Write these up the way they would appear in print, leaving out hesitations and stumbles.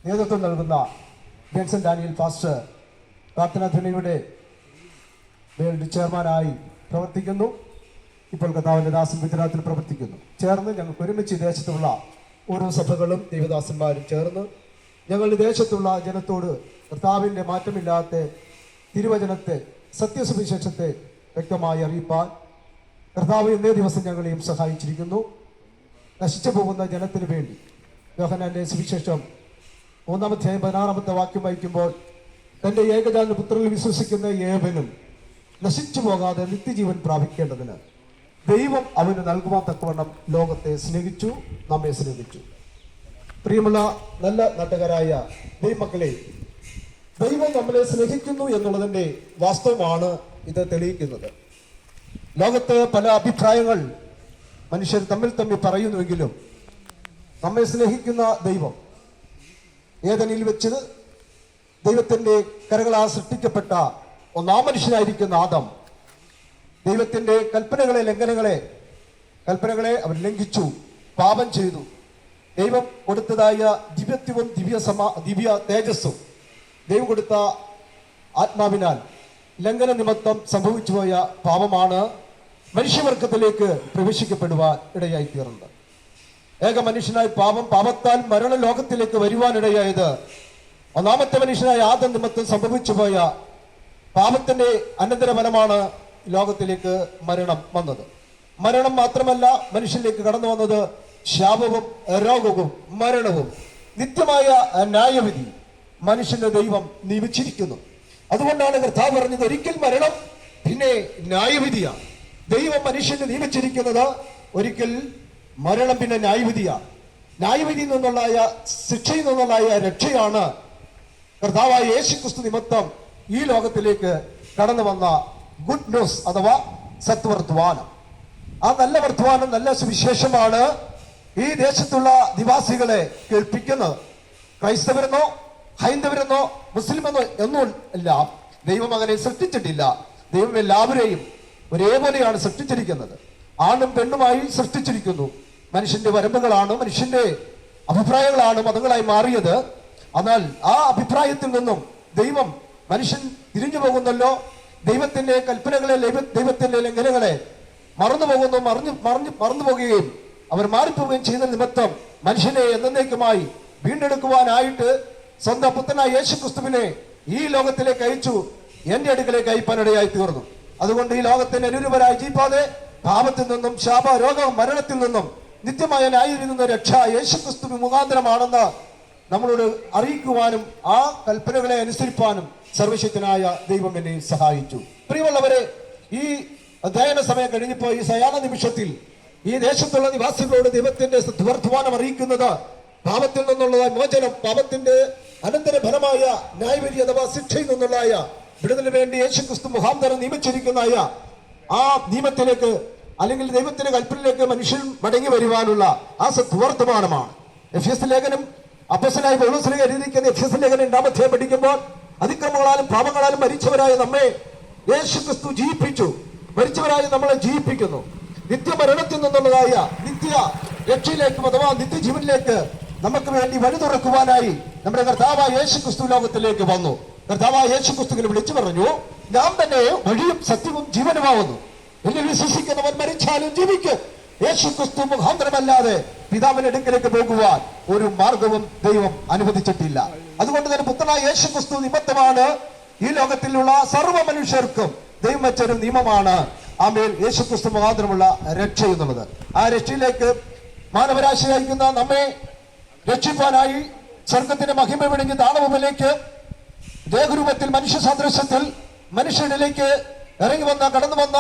നേതൃത്വം നൽകുന്ന Jenson Daniel pastor പ്രാർത്ഥനാധ്വനിയുടെ world ചെയർമാനായി പ്രവർത്തിക്കുന്നു. ഇപ്പോൾ കർത്താവിൻ്റെ ദാസൻ ഗുജറാത്തിൽ പ്രവർത്തിക്കുന്നു. ചേർന്ന് ഞങ്ങൾക്ക് ഒരുമിച്ച് ദേശത്തുള്ള ഓരോ സഭകളും ദൈവദാസന്മാരും ചേർന്ന് ഞങ്ങളുടെ ദേശത്തുള്ള ജനത്തോട് കർത്താവിൻ്റെ മാറ്റമില്ലാത്ത തിരുവചനത്തെ, സത്യസുവിശേഷത്തെ വ്യക്തമായി അറിയിപ്പാൻ കർത്താവ് ഇന്നേ ദിവസം ഞങ്ങളെയും സഹായിച്ചിരിക്കുന്നു. നശിച്ചു പോകുന്ന ജനത്തിന് വേണ്ടി യോഹന്നാന്റെ സുവിശേഷം 1-16 വാക്യം വായിക്കുമ്പോൾ, തൻ്റെ ഏകജാത പുത്രനിൽ വിശ്വസിക്കുന്ന ഏവനും നശിച്ചു പോകാതെ നിത്യജീവൻ പ്രാപിക്കേണ്ടതിന് ദൈവം അവന് നൽകുവാൻ തക്കവണ്ണം ലോകത്തെ സ്നേഹിച്ചു, നമ്മെ സ്നേഹിച്ചു. പ്രിയമുള്ള നല്ല നാട്ടുകാരായ ദൈവമക്കളെ, ദൈവം നമ്മളെ സ്നേഹിക്കുന്നു എന്നുള്ളതിൻ്റെ വാസ്തവമാണ് ഇത് തെളിയിക്കുന്നത്. ലോകത്ത് പല അഭിപ്രായങ്ങൾ മനുഷ്യർ തമ്മിൽ പറയുന്നുവെങ്കിലും നമ്മെ സ്നേഹിക്കുന്ന ദൈവം, ഏദനിൽ വെച്ച് ദൈവത്തിൻ്റെ കരങ്ങളാൽ സൃഷ്ടിക്കപ്പെട്ട ഒന്നാം മനുഷ്യനായിരിക്കുന്ന ആദം, ദൈവത്തിൻ്റെ കൽപ്പനകളെ അവൻ ലംഘിച്ചു, പാപം ചെയ്തു. ദൈവം കൊടുത്തതായ ദിവ്യത്വവും ദിവ്യ തേജസ്സും ദൈവം കൊടുത്ത ആത്മാവിനാൽ ലംഘന നിമിത്തം സംഭവിച്ചു പോയ പാപമാണ് മനുഷ്യവർഗത്തിലേക്ക് പ്രവേശിക്കപ്പെടുവാൻ ഇടയായി തീർന്നത്. ഏക മനുഷ്യനായ പാപത്താൽ മരണലോകത്തിലേക്ക് വരുവാനിടയായത് ഒന്നാമത്തെ മനുഷ്യനായ ആദം നിമിത്തം സംഭവിച്ചു പോയ പാപത്തിന്റെ അനന്തരഫലമാണ് ലോകത്തിലേക്ക് മരണം വന്നത്. മരണം മാത്രമല്ല, മനുഷ്യനിലേക്ക് കടന്നു വന്നത് ശാപവും രോഗവും മരണവും. നിത്യമായ ന്യായവിധി മനുഷ്യന്റെ ദൈവം നിയമിച്ചിരിക്കുന്നു. അതുകൊണ്ടാണ് കർത്താവ് പറഞ്ഞത്, ഒരിക്കൽ മരണം, പിന്നെ ന്യായവിധിയാണ്. ദൈവം മനുഷ്യനെ നിയമിച്ചിരിക്കുന്നത് ഒരിക്കൽ മരണം, പിന്നെ ന്യായവിധിയാണ്. ന്യായവിധിയിൽ നിന്നുള്ളായ ശിക്ഷയിൽ നിന്നുള്ളായ രക്ഷയാണ് കർത്താവായ യേശുക്രിസ്തു നിമിത്തം ഈ ലോകത്തിലേക്ക് കടന്നു വന്ന ഗുഡ് ന്യൂസ് അഥവാ സത്വർത്തമാനം. ആ നല്ല വർത്തമാനം, നല്ല സുവിശേഷമാണ് ഈ ദേശത്തുള്ള നിവാസികളെ കേൾപ്പിക്കുന്നത്. ക്രൈസ്തവരെന്നോ ഹൈന്ദവരെന്നോ മുസ്ലിമെന്നോ ഒന്നും ഇല്ല. ദൈവം അങ്ങനെ സൃഷ്ടിച്ചിട്ടില്ല. ദൈവം എല്ലാവരെയും ഒരേപോലെയാണ് സൃഷ്ടിച്ചിരിക്കുന്നത്. ആണും പെണ്ണുമായി സൃഷ്ടിച്ചിരിക്കുന്നു. മനുഷ്യന്റെ വരമ്പുകളാണ്, മനുഷ്യന്റെ അഭിപ്രായങ്ങളാണ് മതങ്ങളായി മാറിയത്. എന്നാൽ ആ അഭിപ്രായത്തിൽ നിന്നും ദൈവം മനുഷ്യൻ തിരിഞ്ഞു പോകുന്നല്ലോ. ദൈവത്തിന്റെ കൽപ്പനകളെ, ദൈവത്തിന്റെ ലംഘനങ്ങളെ മറന്നു പോകുകയും അവർ മാറിപ്പോവുകയും ചെയ്യുന്ന നിമിത്തം മനുഷ്യനെ എന്നേക്കുമായി വീണ്ടെടുക്കുവാനായിട്ട് സ്വന്തം പുത്രനായ യേശുക്രിസ്തുവിനെ ഈ ലോകത്തിലേക്ക് അയച്ചു, എന്റെ അടുക്കലേക്ക് അയപ്പാനിടയായി തീർന്നു. അതുകൊണ്ട് ഈ ലോകത്തിന് അനുരൂപരായി ജീവിക്കാതെ പാപത്തിൽ നിന്നും, ശാപ രോഗ മരണത്തിൽ നിന്നും, നിത്യമായ ന്യായത്തിൽ നിന്നും രക്ഷ യേശുക്രിസ്തു മുഖാന്തരമാണെന്ന് നമ്മളോട് അറിയിക്കുവാനും ആ കൽപ്പനകളെ അനുസരിപ്പാനും സർവശക്തനായ ദൈവം എന്നെ സഹായിച്ചു. പ്രിയമുള്ളവരെ, ഈ അധ്യയന സമയം കഴിഞ്ഞപ്പോൾ ഈ സയാന നിമിഷത്തിൽ ഈ ദേശത്തുള്ള നിവാസികളോട് ദൈവത്തിന്റെ വർത്തമാനം അറിയിക്കുന്നത് പാപത്തിൽ നിന്നുള്ള മോചനം, പാപത്തിന്റെ അനന്തരഫലമായ ന്യായവിധി അഥവാ ശിക്ഷയിൽ നിന്നുള്ള വിടുതലിന് വേണ്ടി യേശുക്രിസ്തു മുഖാന്തരം നിയമിച്ചിരിക്കുന്നതായ ആ നിയമത്തിലേക്ക്, അല്ലെങ്കിൽ ദൈവത്തിന്റെ കൽപ്പനയിലേക്ക് മനുഷ്യൻ മടങ്ങി വരുവാനുള്ള ആ സത്വർത്തമാനമാണ്. എഫെസ്യ ലേഖനം അപ്പോസ്തലനായ പൗലോസ് എഴുതിയിരിക്കുന്ന എഫെസ്യ ലേഖനം 2 പഠിക്കുമ്പോൾ, അതിക്രമങ്ങളാലും പാപങ്ങളാലും മരിച്ചവരായ നമ്മെ യേശുക്രിസ്തു ജീവിപ്പിച്ചു, മരിച്ചവരായ നമ്മളെ ജീവിപ്പിക്കുന്നു. നിത്യമരണത്തിൽ നിന്നുള്ളതായ നിത്യ രക്ഷയിലേക്കും അഥവാ നിത്യജീവനിലേക്ക് നമുക്ക് വേണ്ടി വഴി തുറക്കുവാനായി നമ്മുടെ കർത്താവായ യേശുക്രിസ്തു ലോകത്തിലേക്ക് വന്നു. കർത്താവായ യേശുക്രിസ്തുവിനെ വിളിച്ചു പറഞ്ഞു, ഞാൻ തന്നെ വഴിയും സത്യവും ജീവനുമാവുന്നു. എന്നിൽ വിശ്വസിക്കുന്നവൻ മരിച്ചാലും ജീവിക്കും. യേശുക്രിസ്തു മുഖാന്തരമല്ലാതെ പിതാവിന്റെ അടുക്കലേക്ക് പോകുവാൻ ഒരു മാർഗവും ദൈവം അനുവദിച്ചിട്ടില്ല. അതുകൊണ്ട് തന്നെ പുത്രനായ യേശുക്രിസ്തു നിമിത്തമാണ് ഈ ലോകത്തിലുള്ള സർവ്വ മനുഷ്യർക്കും ദൈവം വെച്ചൊരു നിയമമാണ് ആമേൻ യേശുക്രിസ്തു മുഖാന്തരമുള്ള രക്ഷ എന്നുള്ളത്. ആ രക്ഷയിലേക്ക് മാനവരാശി അയക്കുന്ന നമ്മെ രക്ഷിപ്പാനായി സ്വർഗത്തിന്റെ മഹിമ വിളിഞ്ഞ് താണവമിലേക്ക് ദേഹരൂപത്തിൽ മനുഷ്യ സാദൃശ്യത്തിൽ മനുഷ്യരിലേക്ക് കടന്നു വന്ന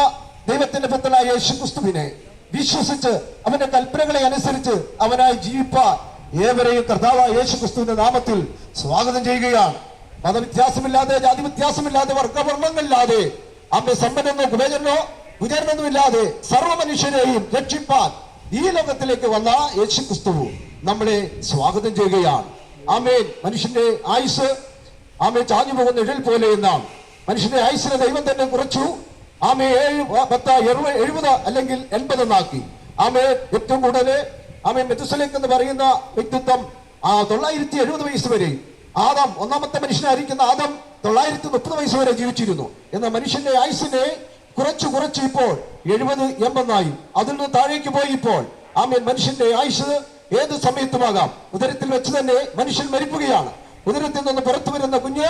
ദൈവത്തിന്റെ പുത്രനായ യേശുക്രിസ്തുവിനെ വിശ്വസിച്ച് അവന്റെ കൽപ്പനകളെ അനുസരിച്ച് അവനായി ജീവിപ്പാൻ ഏവരെയും കർത്താവായ യേശുക്രിസ്തുവിന്റെ നാമത്തിൽ സ്വാഗതം ചെയ്യുകയാണ്. മതവ്യത്യാസമില്ലാതെ, ജാതി വ്യത്യാസമില്ലാതെ, വർഗവർണ്ണങ്ങളില്ലാതെ, അമ്മ സമ്പന്നോ കുബേരനോ കുചേരനൊന്നുമില്ലാതെ സർവ്വ മനുഷ്യരെയും രക്ഷിപ്പാൻ ഈ ലോകത്തിലേക്ക് വന്ന യേശുക്രിസ്തു നമ്മളെ സ്വാഗതം ചെയ്യുകയാണ്. ആമേൻ. മനുഷ്യന്റെ ആയുസ് ചാഞ്ഞു പോകുന്ന ഇഴൽ പോലെ എന്നാണ്. മനുഷ്യന്റെ ആയുസിനെ ദൈവം തന്നെ കുറച്ചു. 70 അല്ലെങ്കിൽ 80 എന്നാക്കി. ഏറ്റവും കൂടുതൽ മെതുസലേക്ക് എന്ന് പറയുന്ന വ്യക്തിത്വം 970 വയസ്സ് വരെ ആദം, ഒന്നാമത്തെ മനുഷ്യനായിരിക്കുന്ന ആദം 930 വയസ്സ് വരെ ജീവിച്ചിരുന്നു. എന്നാൽ മനുഷ്യന്റെ ആയുസിനെ കുറച്ച് ഇപ്പോൾ 70-80 അതിൽ നിന്ന് താഴേക്ക് പോയി. ഇപ്പോൾ മനുഷ്യന്റെ ആയുസ് ഏത് സമയത്തുമാകാം. ഉദരത്തിൽ വെച്ച് തന്നെ മനുഷ്യൻ മരിക്കുകയാണ്. ഉദരത്തിൽ നിന്ന് പുറത്തു വരുന്ന കുഞ്ഞ്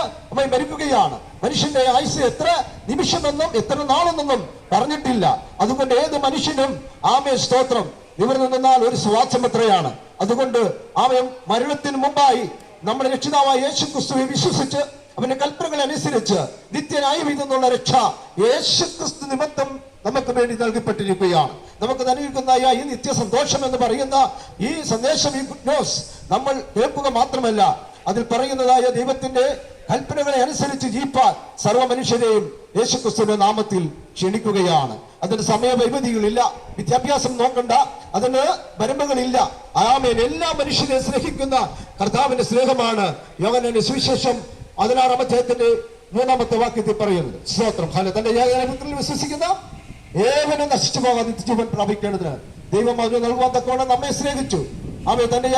മരിക്കുകയാണ്. മനുഷ്യന്റെ ആയുസ് എത്ര നിമിഷമെന്നും എത്ര നാളെന്നൊന്നും പറഞ്ഞിട്ടില്ല. അതുകൊണ്ട് ഏത് മനുഷ്യനും സ്തോത്രം നിവർന്നു നിന്നാൽ ഒരു ശ്വാസം എത്രയാണ്. അതുകൊണ്ട് മരണത്തിന് മുമ്പായി നമ്മുടെ രക്ഷിതാവായ യേശു ക്രിസ്തുവിനെ വിശ്വസിച്ച് അവന്റെ കൽപ്പനകളെ അനുസരിച്ച് നിത്യനായ വിധന്നുള്ള രക്ഷ യേശു ക്രിസ്തു നിമിത്തം നമുക്ക് വേണ്ടി നൽകപ്പെട്ടിരിക്കുകയാണ്. നമുക്ക് നൽകിയിരിക്കുന്ന ഈ നിത്യ സന്തോഷം എന്ന് പറയുന്ന ഈ സന്ദേശം, ഈ ഗുഡ് ന്യൂസ് നമ്മൾ കേൾക്കുക മാത്രമല്ല, അതിൽ പറയുന്നതായ ദൈവത്തിന്റെ കൽപ്പനകളെ അനുസരിച്ച് ജീവിപ്പാൻ സർവ്വ മനുഷ്യരെയും യേശുക്രിസ്തുവിന്റെ നാമത്തിൽ ക്ഷണിക്കുകയാണ്. അതിന് സമയപരിമിതികളില്ല, വിദ്യാഭ്യാസം നോക്കണ്ട, അതിന് വരമ്പുകളില്ല. എല്ലാ മനുഷ്യരെ സ്നേഹിക്കുന്ന കർത്താവിന്റെ സ്നേഹമാണ് യോഹന്നാന്റെ സുവിശേഷം 16-ാം അധ്യായത്തിന്റെ 3-ാമത്തെ വാക്യത്തിൽ പറയുന്നത്. സ്തോത്രം. തന്റെ ഏകപുത്രനിൽ വിശ്വസിക്കുന്ന ഏവനും നശിച്ചു പോകാൻ നിത്യജീവൻ പ്രാപിക്കേണ്ടതിന് ദൈവം അതിന് നൽകുവാൻ തക്കവണ്ണം നമ്മെ സ്നേഹിച്ചു. തന്റെ